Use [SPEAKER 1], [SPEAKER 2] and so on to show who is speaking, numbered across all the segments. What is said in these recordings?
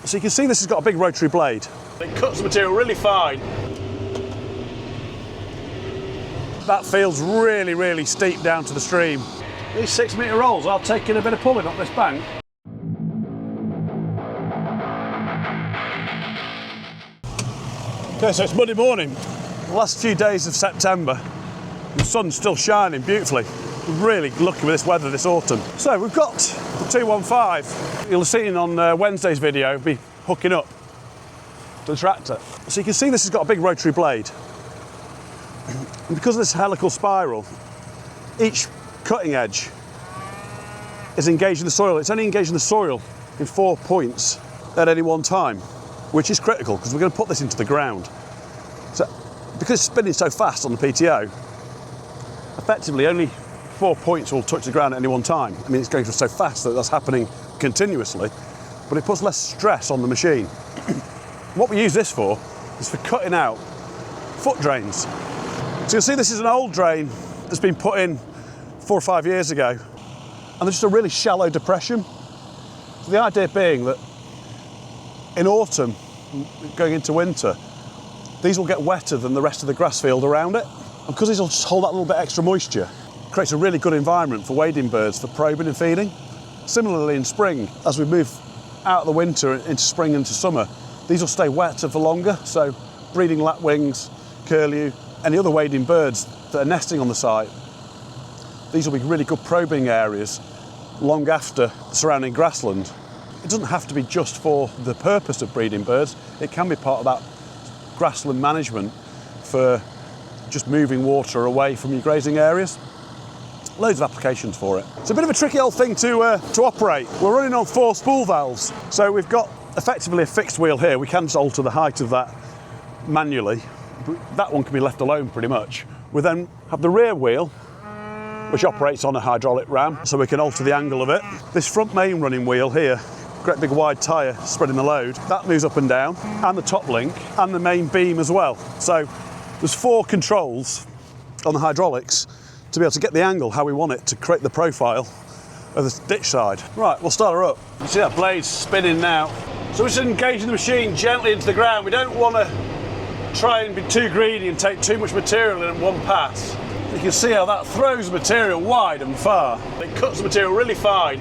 [SPEAKER 1] So you can see this has got a big rotary blade. It cuts the material really fine. That feels really, really steep down to the stream. These 6 metre rolls are taking a bit of pulling up this bank. Okay, so it's Monday morning. The last few days of September, the sun's still shining beautifully. We're really lucky with this weather this autumn. So we've got the 215. You'll have seen on Wednesday's video, be hooking up to the tractor. So you can see this has got a big rotary blade. And because of this helical spiral, each cutting edge is engaged in the soil. It's only engaged in the soil in 4 points at any one time, which is critical because we're going to put this into the ground. So because it's spinning so fast on the PTO, effectively only 4 points will touch the ground at any one time. I mean, it's going so fast that that's happening continuously, but it puts less stress on the machine. What we use this for is for cutting out foot drains. So you'll see this is an old drain that's been put in 4 or 5 years ago, and there's just a really shallow depression. So the idea being that in autumn, going into winter, these will get wetter than the rest of the grass field around it. And because these will just hold that little bit extra moisture, it creates a really good environment for wading birds for probing and feeding. Similarly in spring, as we move out of the winter into spring and into summer, these will stay wetter for longer, so breeding lapwings, curlew, any other wading birds that are nesting on the site, these will be really good probing areas long after the surrounding grassland. It doesn't have to be just for the purpose of breeding birds, it can be part of that grassland management for just moving water away from your grazing areas. Loads of applications for it. It's a bit of a tricky old thing to operate. We're running on 4 spool valves, so we've got effectively a fixed wheel here. We can just alter the height of that manually. That one can be left alone pretty much. We then have the rear wheel, which operates on a hydraulic ram, so we can alter the angle of it. This front main running wheel here, great big wide tyre spreading the load, that moves up and down, and the top link, and the main beam as well. So there's 4 controls on the hydraulics to be able to get the angle how we want it to create the profile of the ditch side. Right, we'll start her up. You see that blade's spinning now. So we're just engaging the machine gently into the ground. We don't want to try and be too greedy and take too much material in one pass. You can see how that throws the material wide and far. It cuts the material really fine,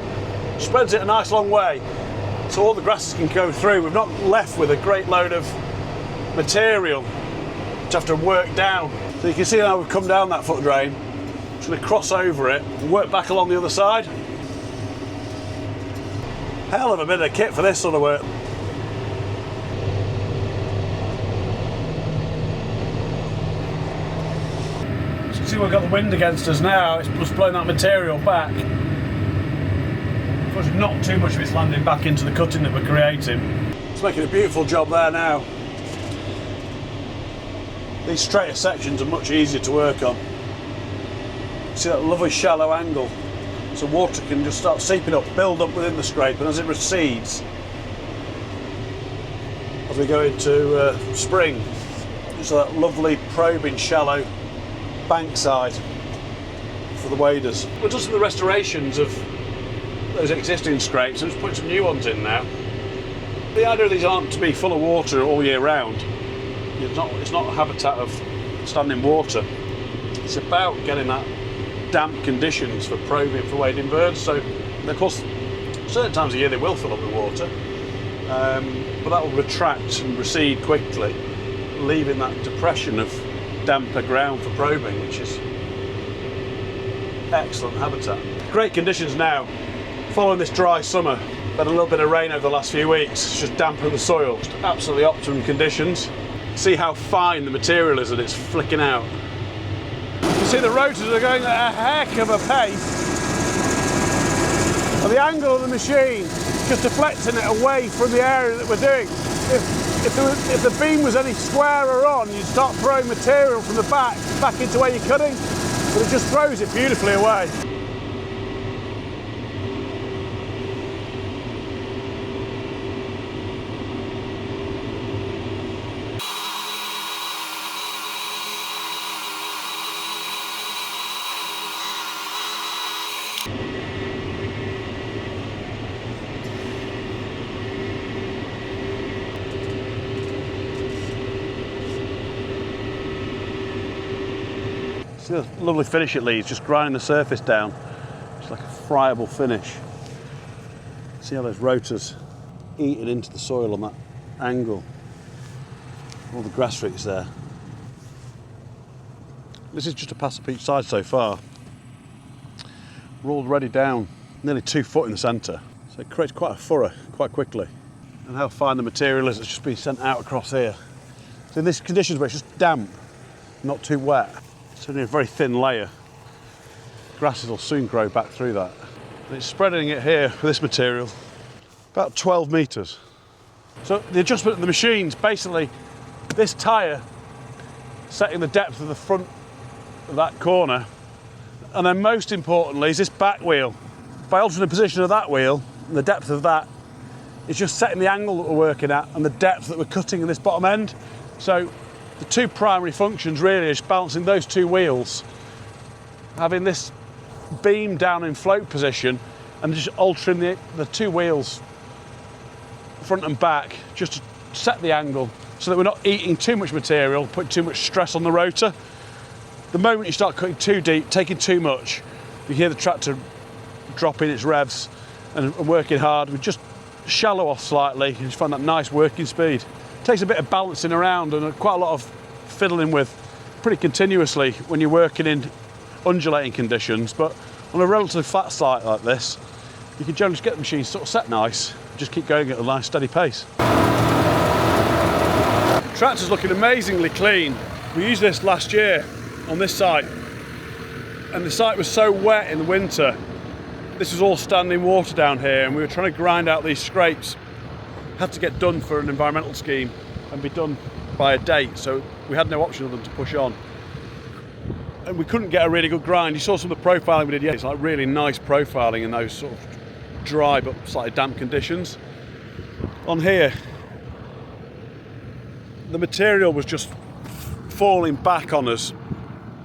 [SPEAKER 1] spreads it a nice long way, so all the grasses can go through. We're not left with a great load of material to have to work down. So you can see how we've come down that foot drain. Just going to cross over it and work back along the other side. Hell of a bit of kit for this sort of work. So you see we've got the wind against us now, it's just blowing that material back. Unfortunately not too much of it's landing back into the cutting that we're creating. It's making a beautiful job there now. These straighter sections are much easier to work on. See that lovely shallow angle, so water can just start seeping up, build up within the scrape, and as it recedes, as we go into spring, so that lovely probing shallow bankside for the waders. We're just in the restorations of those existing scrapes, and just putting some new ones in now. The idea of these aren't to be full of water all year round. It's not a habitat of standing water. It's about getting that damp conditions for probing for wading birds. So, of course, certain times of year they will fill up with water, but that will retract and recede quickly, leaving that depression of damper ground for probing, which is excellent habitat. Great conditions now. Following this dry summer, had a little bit of rain over the last few weeks, it's just dampened the soil. Just absolutely optimum conditions. See how fine the material is that it's flicking out. You see the rotors are going at a heck of a pace. And the angle of the machine just deflecting it away from the area that we're doing. If the beam was any squarer on, you'd start throwing material from the back into where you're cutting, but it just throws it beautifully away. See the lovely finish it leaves, just grinding the surface down. It's like a friable finish. See how those rotors eating into the soil on that angle. All the grass roots there. This is just a pass up each side so far. We're already down nearly 2 foot in the centre, so it creates quite a furrow quite quickly. And how fine the material is that's just been sent out across here. So in these conditions where it's just damp, not too wet, it's only a very thin layer. Grasses will soon grow back through that. And it's spreading it here with this material, about 12 metres. So the adjustment of the machines, basically this tyre setting the depth of the front of that corner, and then most importantly is this back wheel. By altering the position of that wheel and the depth of that, it's just setting the angle that we're working at and the depth that we're cutting in this bottom end. So the two primary functions really is balancing those two wheels, having this beam down in float position and just altering the two wheels front and back just to set the angle so that we're not eating too much material, putting too much stress on the rotor. The moment you start cutting too deep, taking too much, you hear the tractor dropping its revs and working hard. We just shallow off slightly and just find that nice working speed. It takes a bit of balancing around and quite a lot of fiddling with pretty continuously when you're working in undulating conditions, but on a relatively flat site like this, you can generally just get the machine sort of set nice, just keep going at a nice steady pace. The tractor's looking amazingly clean. We used this last year on this site, and the site was so wet in the winter. This was all standing water down here, and we were trying to grind out these scrapes. Had to get done for an environmental scheme and be done by a date, so we had no option other than to push on. And we couldn't get a really good grind. You saw some of the profiling we did yesterday. It's like really nice profiling in those sort of dry but slightly damp conditions. On here, the material was just falling back on us.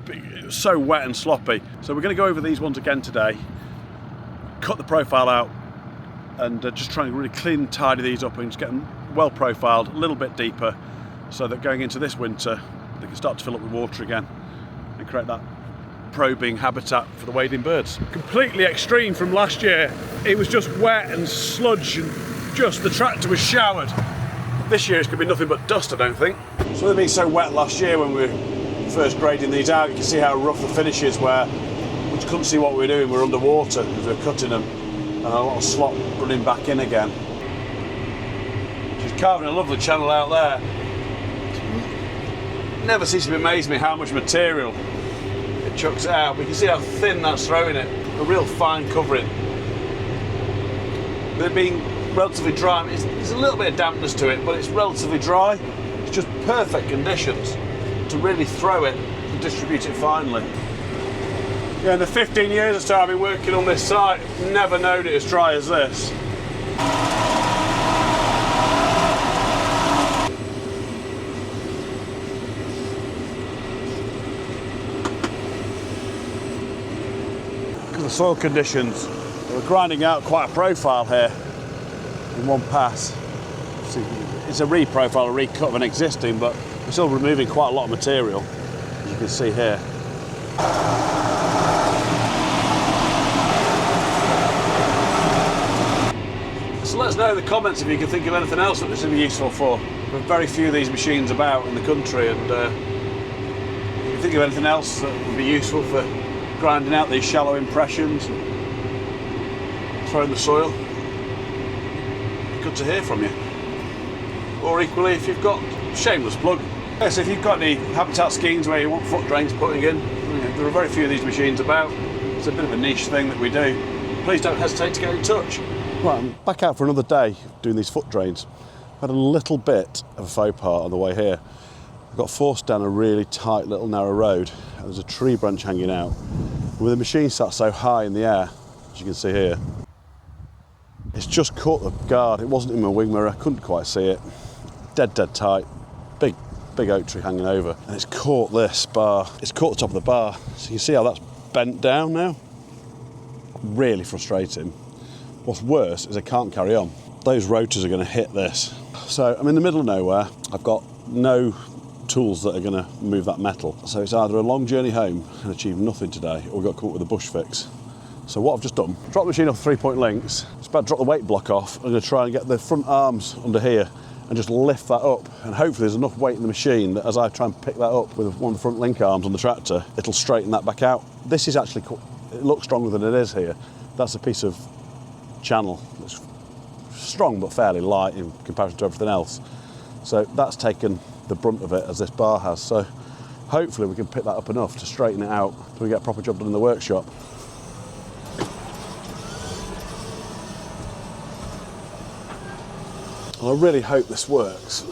[SPEAKER 1] It was so wet and sloppy. So we're going to go over these ones again today, cut the profile out, and just try and really clean and tidy these up and just get them well profiled, a little bit deeper, so that going into this winter they can start to fill up with water again and create that probing habitat for the wading birds. Completely extreme from last year. It was just wet and sludge and just the tractor was showered. This year it's going to be nothing but dust, I don't think. So they've been so wet last year when we were first grading these out. You can see how rough the finish is, where we just couldn't see what we were doing. We were underwater as we were cutting them, and a lot of slop running back in again. She's carving a lovely channel out there. It never ceases to amaze me how much material it chucks out. We can see how thin that's throwing it. A real fine covering. They're being relatively dry. There's a little bit of dampness to it, but it's relatively dry. It's just perfect conditions to really throw it and distribute it finely. Yeah, in the 15 years or so I've been working on this site, never known it as dry as this. Because of the soil conditions, we're grinding out quite a profile here in one pass. See, it's a re-profile, a recut of an existing, but we're still removing quite a lot of material, as you can see here. So let us know in the comments if you can think of anything else that this would be useful for. There are very few of these machines about in the country, and if you think of anything else that would be useful for grinding out these shallow impressions and throwing the soil, good to hear from you. Or equally, if you've got shameless plug. Yes, if you've got any habitat schemes where you want foot drains putting in, there are very few of these machines about. It's a bit of a niche thing that we do. Please don't hesitate to get in touch. Right, I'm back out for another day doing these foot drains. I had a little bit of a faux pas on the way here. I got forced down a really tight little narrow road. There's a tree branch hanging out. With the machine sat so high in the air, as you can see here, it's just caught the guard. It wasn't in my wing mirror, I couldn't quite see it. Dead tight, big oak tree hanging over. And it's caught this bar, it's caught the top of the bar. So you can see how that's bent down now. Really frustrating. What's worse is I can't carry on. Those rotors are going to hit this. So I'm in the middle of nowhere. I've got no tools that are going to move that metal. So it's either a long journey home and achieve nothing today, or we've got to come up with a bush fix. So what I've just done, drop the machine off 3-point links, it's about to drop the weight block off. I'm going to try and get the front arms under here and just lift that up, and hopefully there's enough weight in the machine that as I try and pick that up with one of the front link arms on the tractor, it'll straighten that back out. This is actually, it looks stronger than it is here. That's a piece of channel that's strong but fairly light in comparison to everything else. So that's taken the brunt of it, as this bar has. So hopefully we can pick that up enough to straighten it out so we get a proper job done in the workshop. And I really hope this works.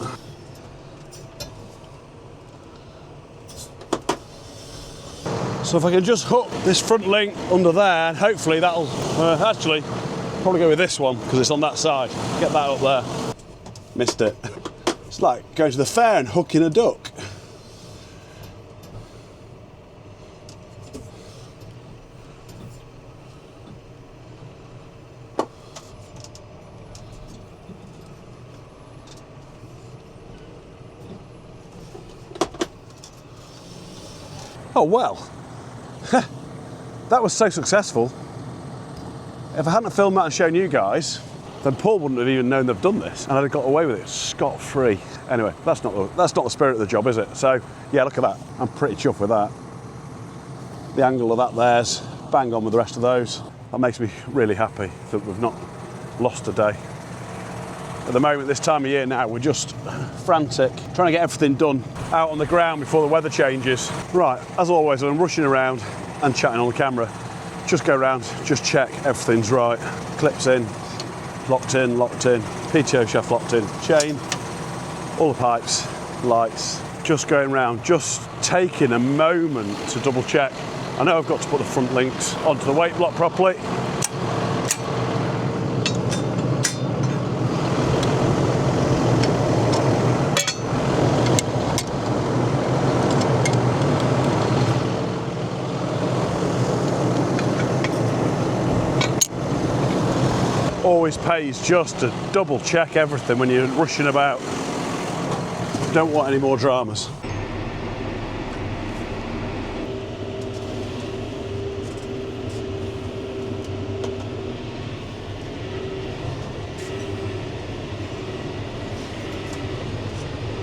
[SPEAKER 1] So if I can just hook this front link under there, and hopefully that'll actually probably go with this one because it's on that side. Get that up there. Missed it. It's like going to the fair and hooking a duck. Oh well. That was so successful. If I hadn't filmed that and shown you guys, then Paul wouldn't have even known they've done this, and I'd have got away with it scot-free. Anyway, that's not the spirit of the job, is it? So yeah, look at that. I'm pretty chuffed with that. The angle of that there's bang on with the rest of those. That makes me really happy that we've not lost a day. At the moment, this time of year now, we're just frantic, trying to get everything done out on the ground before the weather changes. Right, as always, I'm rushing around and chatting on the camera. Just go around, just check everything's right. Clips in, PTO shaft locked in, chain, all the pipes, lights. Just going around, just taking a moment to double check. I know I've got to put the front links onto the weight block properly. Always pays just to double check everything when you're rushing about. Don't want any more dramas.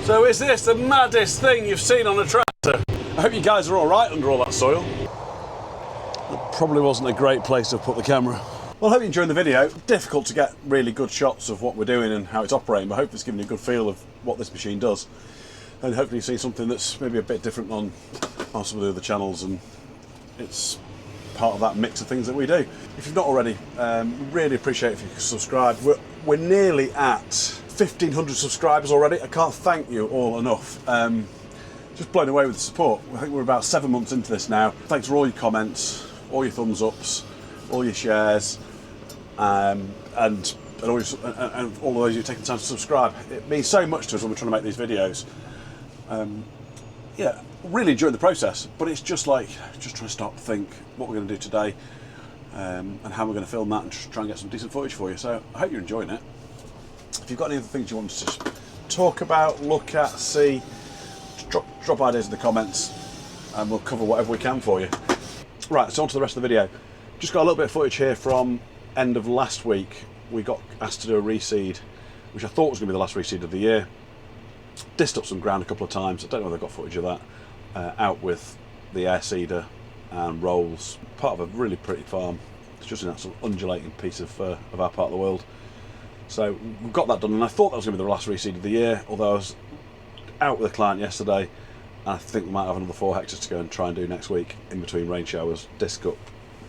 [SPEAKER 1] So is this the maddest thing you've seen on a tractor? I hope you guys are all right under all that soil. That probably wasn't a great place to put the camera. Well, I hope you enjoyed the video. Difficult to get really good shots of what we're doing and how it's operating, but I hope it's given you a good feel of what this machine does. And hopefully you see something that's maybe a bit different on some of the other channels, and it's part of that mix of things that we do. If you've not already, really appreciate if you could subscribe. We're nearly at 1,500 subscribers already. I can't thank you all enough. Just blown away with the support. I think we're about 7 months into this now. Thanks for all your comments, all your thumbs ups, all your shares. And all of those who've taken the time to subscribe. It means so much to us when we're trying to make these videos. Yeah, really enjoying the process, but it's just like, just trying to stop, think what we're going to do today, and how we're going to film that and try and get some decent footage for you. So I hope you're enjoying it. If you've got any other things you want us to talk about, look at, see, drop ideas in the comments, and we'll cover whatever we can for you. Right, so on to the rest of the video. Just got a little bit of footage here from end of last week. We got asked to do a reseed, which I thought was going to be the last reseed of the year. Dissed up some ground a couple of times. I don't know if they've got footage of that. Out with the air seeder and rolls. Part of a really pretty farm. It's just an absolute undulating piece of our part of the world. So we've got that done, and I thought that was going to be the last reseed of the year, although I was out with a client yesterday, and I think we might have another 4 hectares to go and try and do next week in between rain showers. Disc up,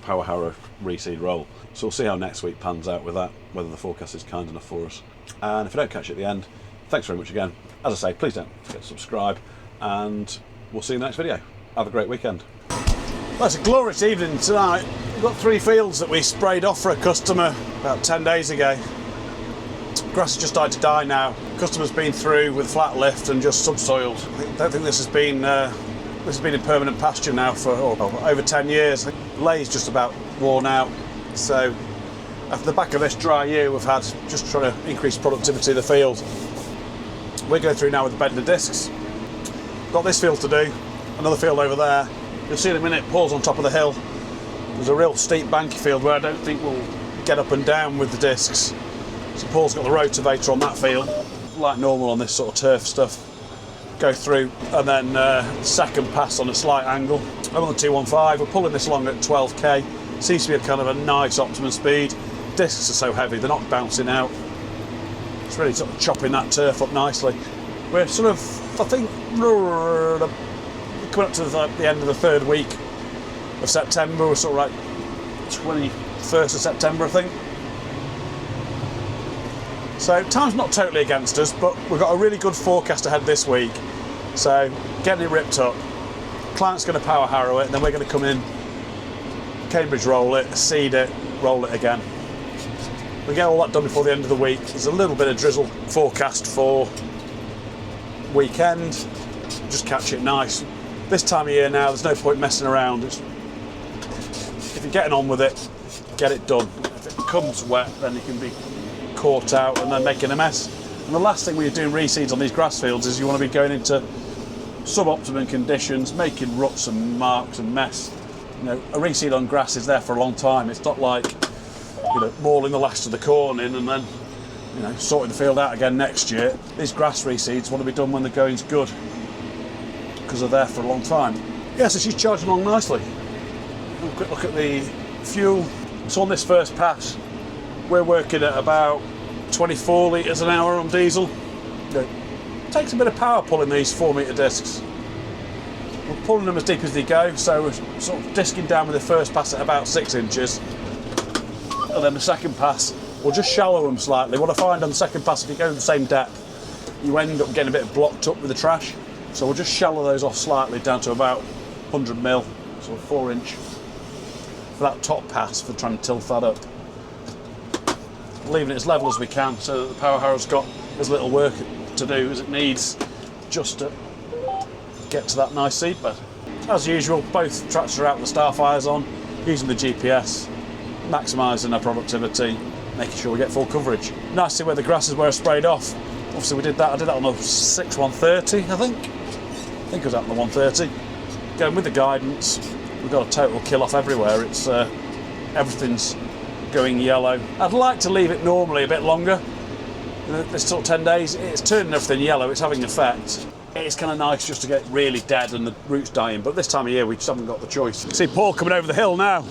[SPEAKER 1] power harrow, reseed, roll. So we'll see how next week pans out with that, whether the forecast is kind enough for us. And if I don't catch you at the end, thanks very much again. As I say, please don't forget to subscribe, and we'll see you in the next video. Have a great weekend. Well, it's a glorious evening tonight. We've got 3 fields that we sprayed off for a customer about 10 days ago. Grass has just started to die now. Customer's been through with flat lift and just subsoiled. I don't think this has been in permanent pasture now for over 10 years. Lay's just about worn out. So after the back of this dry year, we've had just trying to increase productivity of the field. We're going through now with the Bednar discs. Got this field to do, another field over there. You'll see in a minute, Paul's on top of the hill. There's a real steep banky field where I don't think we'll get up and down with the discs. So Paul's got the Rotovator on that field, like normal on this sort of turf stuff. Go through, and then second pass on a slight angle. I'm on the 215, we're pulling this along at 12k. Seems to be a kind of a nice optimum speed. Discs are so heavy, they're not bouncing out. It's really sort of chopping that turf up nicely. We're sort of, I think, coming up to the end of the third week of September. We're sort of like 21st of September, I think. So time's not totally against us, but we've got a really good forecast ahead this week. So getting it ripped up, client's going to power harrow it, and then we're going to come in, Cambridge roll it, seed it, roll it again. We get all that done before the end of the week. There's a little bit of drizzle forecast for weekend. Just catch it nice. This time of year now, there's no point messing around. If you're getting on with it, get it done. If it comes wet, then it can be caught out and then making a mess. And the last thing when you're doing reseeds on these grass fields is you want to be going into sub-optimum conditions, making ruts and marks and mess. You know, a reseed on grass is there for a long time. It's not like, you know, mauling the last of the corn in and then, you know, sorting the field out again next year. These grass reseeds want to be done when the going's good, because they're there for a long time. Yeah, so she's charging along nicely. Have a quick look at the fuel. So on this first pass, we're working at about 24 litres an hour on diesel. It takes a bit of power pulling these 4 metre discs. We're pulling them as deep as they go, so we're sort of disking down with the first pass at about 6 inches. And then the second pass, we'll just shallow them slightly. What I find on the second pass, if you go the same depth, you end up getting a bit blocked up with the trash. So we'll just shallow those off slightly down to about 100 mil, sort of 4 inch, for that top pass, for trying to tilt that up. Leaving it as level as we can so that the power harrow's got as little work to do as it needs just to get to that nice seed bed. As usual, both tractors are out with the starfires on, using the GPS, maximising our productivity, making sure we get full coverage. Nice to see where the grasses were sprayed off. Obviously we did that, I did that on the 6-130, I think it was out on the 130. Going with the guidance, we've got a total kill off everywhere. It's everything's going yellow. I'd like to leave it normally a bit longer. You know, this sort of 10 days, it's turning everything yellow, it's having an effect. It's kind of nice just to get really dead and the roots dying, but this time of year we just haven't got the choice. See Paul coming over the hill now.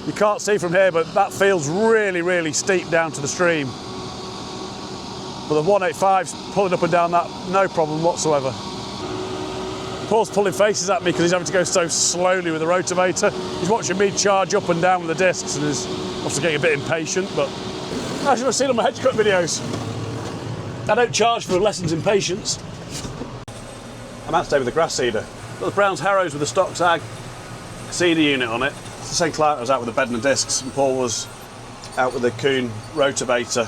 [SPEAKER 1] You can't see from here, but that field's really, really steep down to the stream. But the 185's pulling up and down that, no problem whatsoever. Paul's pulling faces at me because he's having to go so slowly with the Rotovator. He's watching me charge up and down with the discs and is obviously getting a bit impatient, but as you've seen on my hedge cut videos, I don't charge for lessons in patience. I'm out today with the grass seeder. Got the Brown's Harrows with the stock tag seeder unit on it. It's the same client I was out with the Bednar discs, and Paul was out with the Kuhn Rotovator,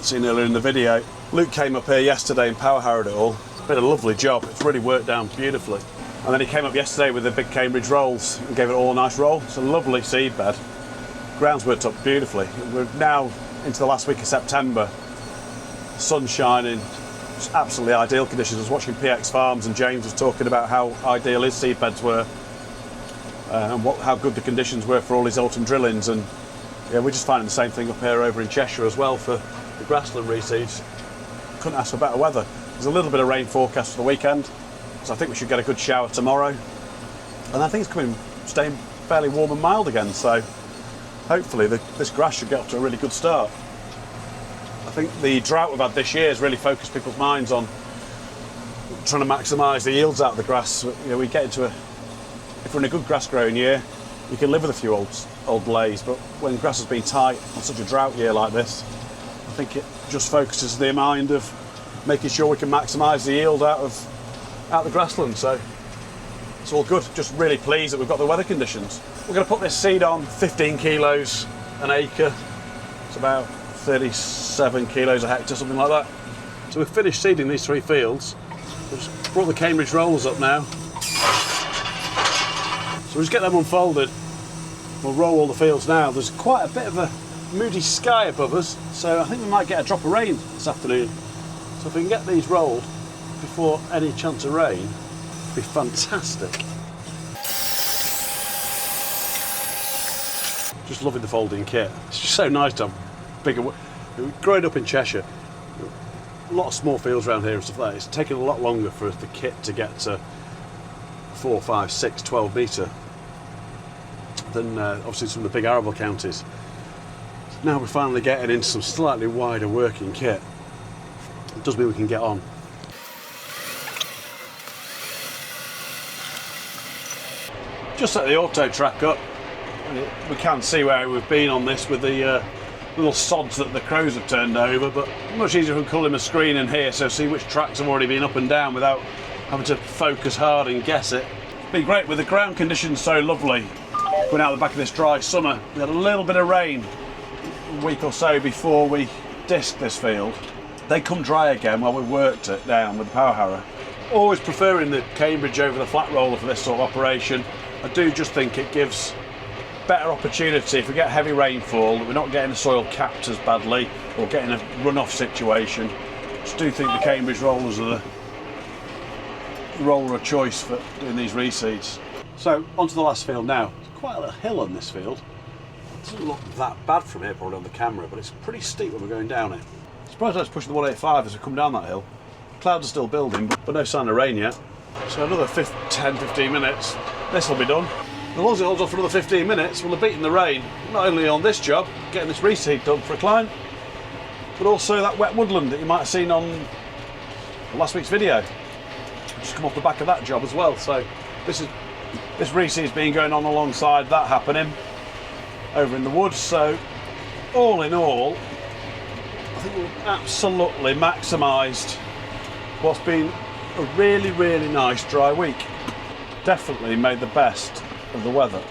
[SPEAKER 1] seen earlier in the video. Luke came up here yesterday and power harrowed it all. Been a lovely job, it's really worked down beautifully. And then he came up yesterday with the big Cambridge rolls and gave it all a nice roll. It's a lovely seed bed. Ground's worked up beautifully. We're now into the last week of September. Sun's shining, it's absolutely ideal conditions. I was watching PX Farms and James was talking about how ideal his seed beds were and how good the conditions were for all his autumn drillings. And yeah, we're just finding the same thing up here over in Cheshire as well for the grassland reseeds. Couldn't ask for better weather. There's a little bit of rain forecast for the weekend, so I think we should get a good shower tomorrow. And I think it's staying fairly warm and mild again, so hopefully this grass should get up to a really good start. I think the drought we've had this year has really focused people's minds on trying to maximise the yields out of the grass. You know, we get into if we're in a good grass growing year, you can live with a few old lays, but when grass has been tight on such a drought year like this, I think it just focuses the mind of making sure we can maximise the yield out of the grassland. So it's all good. Just really pleased that we've got the weather conditions. We're going to put this seed on 15 kilos an acre. It's about 37 kilos a hectare, something like that. So we've finished seeding these 3 fields. We've just brought the Cambridge rollers up now. So we'll just get them unfolded. We'll roll all the fields now. There's quite a bit of a moody sky above us, so I think we might get a drop of rain this afternoon. So if we can get these rolled before any chance of rain, be fantastic. Just loving the folding kit. It's just so nice to have bigger. Growing up in Cheshire, a lot of small fields around here and stuff like that. It's taken a lot longer for the kit to get to 4, 5, 6, 12 metre than obviously some of the big arable counties. Now we're finally getting into some slightly wider working kit. It does mean we can get on. Just set the auto track up. We can see where we've been on this with the little sods that the crows have turned over, but much easier if we call him a screen in here, so see which tracks have already been up and down without having to focus hard and guess it. It's been great with the ground conditions so lovely. Going out the back of this dry summer, we had a little bit of rain a week or so before we disked this field. They come dry again while we worked it down with the power harrow. Always preferring the Cambridge over the flat roller for this sort of operation. I do just think it gives better opportunity if we get heavy rainfall, that we're not getting the soil capped as badly or getting a runoff situation. Just do think the Cambridge rollers are the roller of choice for doing these reseeds. So onto the last field now. There's quite a little hill on this field. It doesn't look that bad from here probably on the camera, but it's pretty steep when we're going down it. Surprised I was pushing the 185 as we come down that hill. Clouds are still building, but no sign of rain yet. So another 10-15 minutes, this will be done. As long as it holds off for another 15 minutes, we'll have beaten the rain, not only on this job, getting this reseed done for a client, but also that wet woodland that you might have seen on last week's video. Just come off the back of that job as well. So this reseed's been going on alongside that happening over in the woods. So all in all, I think we've absolutely maximised what's been a really, really nice dry week. Definitely made the best of the weather.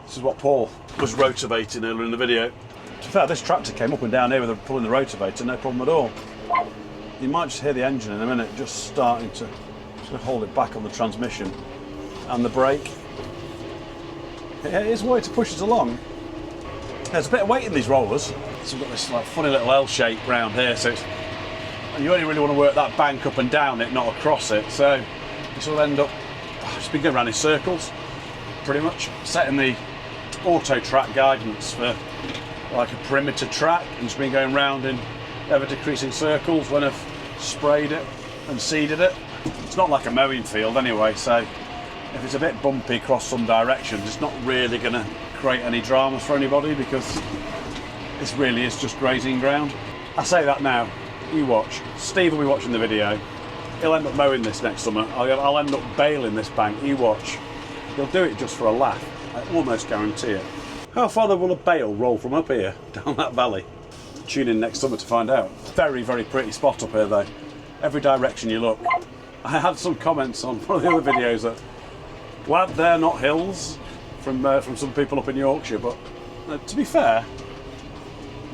[SPEAKER 1] This is what Paul was rotavating earlier in the video. To be fair, this tractor came up and down here with pulling the rotavator, no problem at all. You might just hear the engine in a minute just starting to hold it back on the transmission and the brake. It is a way to push it along. There's a bit of weight in these rollers, so we've got this like funny little L shape round here, so and you only really want to work that bank up and down it, not across it. So you sort of end up just been going around in circles, pretty much setting the auto track guidance for like a perimeter track, and just been going round in ever decreasing circles when I've sprayed it and seeded it. It's not like a mowing field anyway, so if it's a bit bumpy across some directions, it's not really going to create any dramas for anybody because this really is just grazing ground. I say that now, you watch. Steve will be watching the video. He'll end up mowing this next summer. I'll end up baling this bank. You watch. He'll do it just for a laugh. I almost guarantee it. How far will a bale roll from up here down that valley? Tune in next summer to find out. Very, very pretty spot up here though. Every direction you look. I had some comments on one of the other videos that, glad they're not hills from some people up in Yorkshire, but to be fair,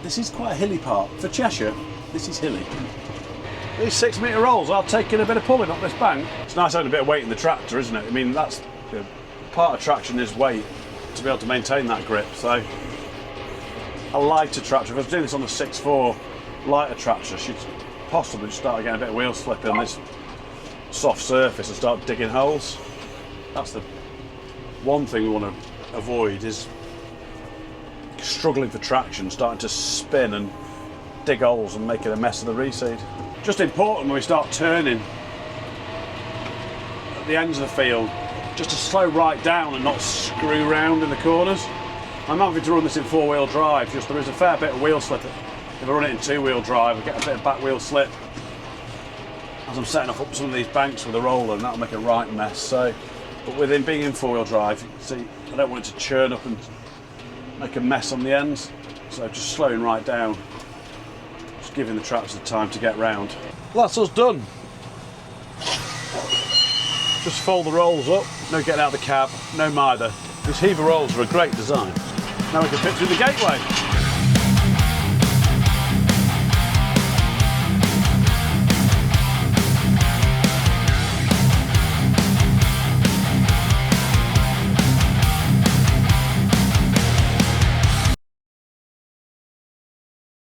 [SPEAKER 1] this is quite a hilly part. For Cheshire, this is hilly. These 6 metre rolls are taking a bit of pulling up this bank. It's nice having a bit of weight in the tractor, isn't it? I mean, that's part of traction is weight to be able to maintain that grip. So a lighter tractor, if I was doing this on the 6.4 lighter tractor, she'd possibly start getting a bit of wheel slip on this soft surface and start digging holes. That's the one thing we want to avoid, is struggling for traction, starting to spin and dig holes and making a mess of the reseed. Just important when we start turning at the ends of the field, just to slow right down and not screw round in the corners. I'm having to run this in 4-wheel drive, just there is a fair bit of wheel slip. If I run it in 2-wheel drive, I get a bit of back wheel slip as I'm setting up some of these banks with a roller, and that'll make a right mess. So, but with him being in 4-wheel drive, you can see I don't want it to churn up and make a mess on the ends. So just slowing right down, just giving the tractor the time to get round. Well, that's us done. Just fold the rolls up, no getting out of the cab, no mither. These heaver rolls are a great design. Now we can fit through the gateway.